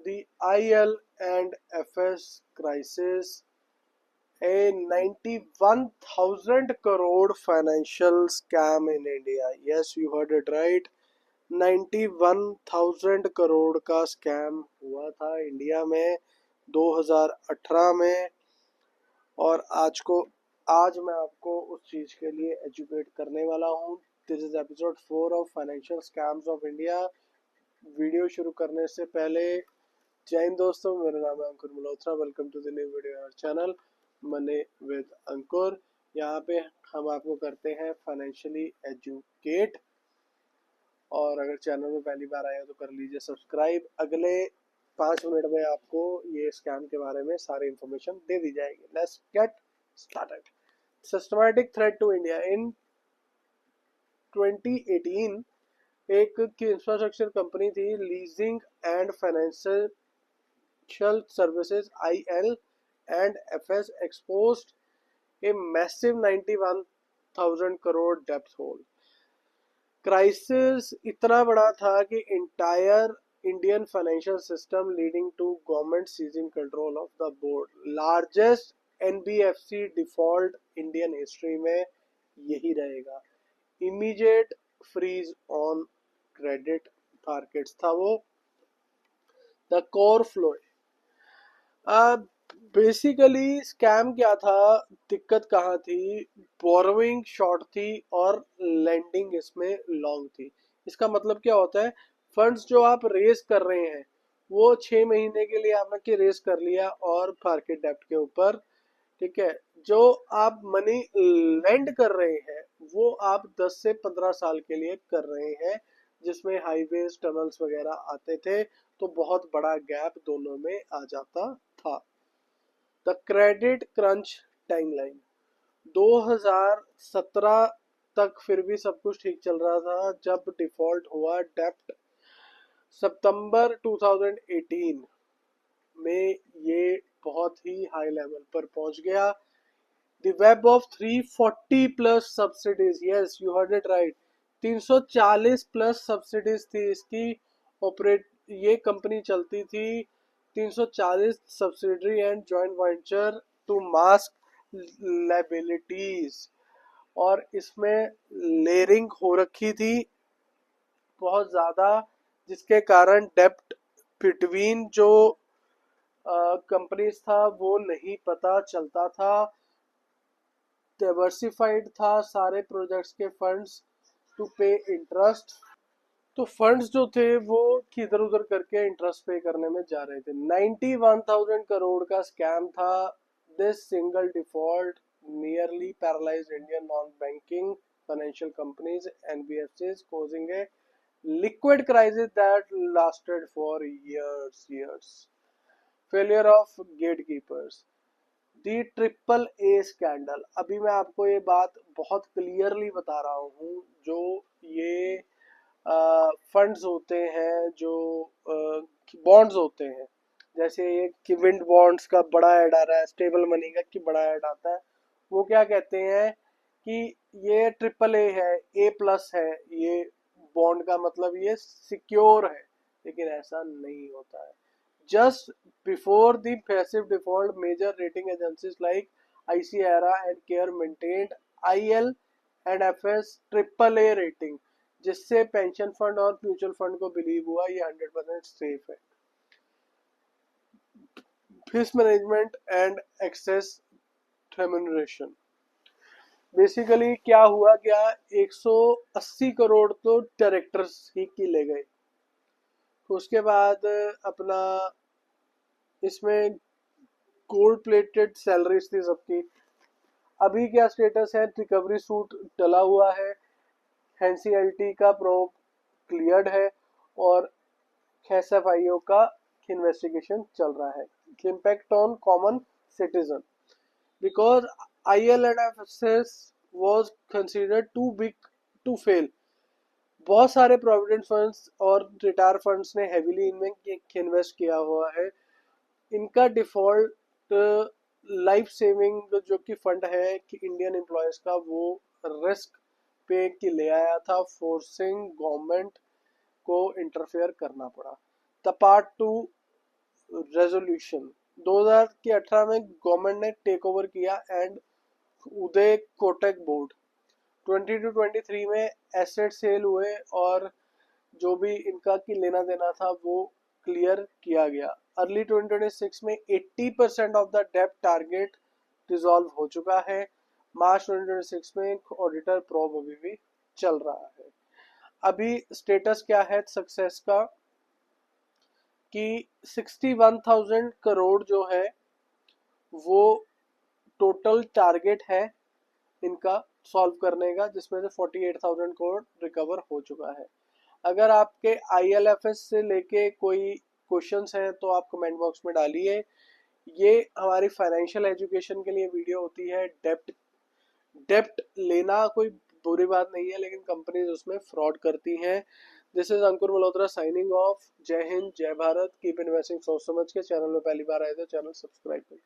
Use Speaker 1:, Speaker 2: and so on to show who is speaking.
Speaker 1: the IL&FS crisis, a 91,000 crore financial scam in India. Yes, you heard it right. 91,000 crore का scam हुआ था India में 2018 में। और आज मैं आपको उस चीज के लिए एजुकेट करने वाला हूँ। This is episode 4 of financial scams of India. Video शुरू करने से पहले जय हिंद दोस्तों, मेरा नाम है Ankur Malhotra. Welcome to the new video on channel Money with Ankur. यहाँ पे हम आपको करते हैं फाइनेंशियली एजुकेट। और अगर चैनल में पहली बार आए हो तो कर लीजिए सब्सक्राइब। अगले 5 मिनट में आपको ये स्कैम के बारे में सारी इंफॉर्मेशन दे दी जाएगी। Let's get started. Systematic threat to India in 2018। एक इंफ्रास्ट्रक्चर कंपनी थी, leasing and financial services IL&FS exposed a massive 91,000 crore debt hole। Crisis इतना बड़ा था कि entire Indian financial system leading to government seizing control of the board. Largest NBFC default Indian history में यही रहेगा। Immediate freeze on credit markets था वो। The core flow. Basically scam क्या था, दिक्कत कहाँ थी? बोरोइंग शॉर्ट थी और लेंडिंग इसमें लॉन्ग थी। इसका मतलब क्या होता है? फंड्स जो आप रेज कर रहे हैं वो 6 महीने के लिए आपने रेज कर लिया और मार्केट डेप्ट के ऊपर, ठीक है। जो आप मनी लेंड कर रहे हैं वो आप 10 से 15 साल के लिए कर रहे हैं, जिसमें हाईवेज टनल्स वगैरह आते थे, तो बहुत बड़ा गैप दोनों में आ जाता था। द क्रेडिट क्रंच टाइमलाइन 2017 तक फिर भी सब कुछ ठीक चल रहा था। जब डिफॉल्ट हुआ डेप्ट सितंबर 2018 में, ये बहुत ही हाई लेवल पर पहुंच गया। The web of 340 plus subsidies, yes you heard it right, 340 plus subsidies थी इसकी। ऑपरेट ये कंपनी चलती थी 340 subsidiary and joint venture to mask liabilities. और इसमें लेयरिंग हो रखी थी बहुत ज्यादा, जिसके कारण डेप्ट बिटवीन जो कंपनीज था वो नहीं पता चलता था। डाइवर्सिफाइड था सारे प्रोजेक्ट्स के फंड्स टू पे इंटरेस्ट। तो फंड्स जो थे वो किधर उधर करके इंटरेस्ट पे करने में जा रहे थे। 91,000 करोड़ का स्कैम था। This single default nearly paralysed Indian non banking financial companies NBFCs, causing a liquid crisis that lasted for years। Failure of gatekeepers, the triple A scandal. अभी मैं आपको ये बात बहुत क्लियरली बता रहा हूँ। जो ये फंड्स होते हैं, जो बॉन्ड्स होते हैं, जैसे ये कि विंड बॉन्ड्स का बड़ा ऐड आ रहा है, स्टेबल मनी का कि बड़ा ऐड आता है, वो क्या कहते हैं कि ये ट्रिपल A है, A+ है, ये बॉन्ड का मतलब ये सिक्योर है। लेकिन ऐसा नहीं होता है। Just before the massive default, major rating agencies like ICRA and CARE maintained IL&FS AAA rating, जिससे पेंशन फंड और म्यूचुअल फंड को बिलीव हुआ ये 100% सेफ है। Fees management and excess remuneration, basically क्या हुआ, क्या 180 करोड़ तो डायरेक्टर्स ही की ले गए। उसके बाद अपना इसमें गोल्ड प्लेटेड सैलरीज थी सबकी। अभी क्या स्टेटस है? रिकवरी सूट डला हुआ है, NCLT का प्रोब क्लियर्ड है और SFIO का इन्वेस्टिगेशन चल रहा है। Impact on common citizen, because IL&FS was considered too big to fail। बहुत सारे प्रोविडेंट फंड्स और रिटायर फंड्स ने हेवीली इनमें इन्वेस्ट किया हुआ है। इनका डिफॉल्ट लाइफ सेविंग जो कि फंड है कि इंडियन एम्प्लॉयज का, वो रिस्क पे की ले आया था, फोर्सिंग गवर्नमेंट को इंटरफेयर करना पड़ा। द पार्ट 2 रेजोल्यूशन 2018 में गवर्नमेंट ने टेक ओवर किया and Uday Kotak board 20 to 23 में एसेट सेल हुए और जो भी इनका की लेना देना था वो क्लियर किया गया। अर्ली 2026 में 80% ऑफ द डेब्ट टारगेट रिजॉल्व हो चुका है। मार्च 2026 में ऑडिटर प्रोब अभी भी चल रहा है। अभी स्टेटस क्या है सक्सेस का कि 61,000 करोड़ जो है वो टोटल टारगेट है इनका सॉल्व करने का, जिसमें से 48,000 करोड़ रिकवर हो चुका है। अगर आपके ILFS से लेके कोई क्वेश्चंस हैं तो आप कमेंट बॉक्स में डालिए। ये हमारी फाइनेंशियल एजुकेशन के लिए वीडियो होती है। डेप्ट लेना कोई बुरी बात नहीं है, लेकिन कंपनीज उसमें फ्रॉड करती हैं। This is Ankur Malhotra signing off. जय हिंद, जय भारत। कीप इन्वेस्टिंग सोच समझ के। चैनल में पहली बार आए तो चैनल सब्सक्राइब करें।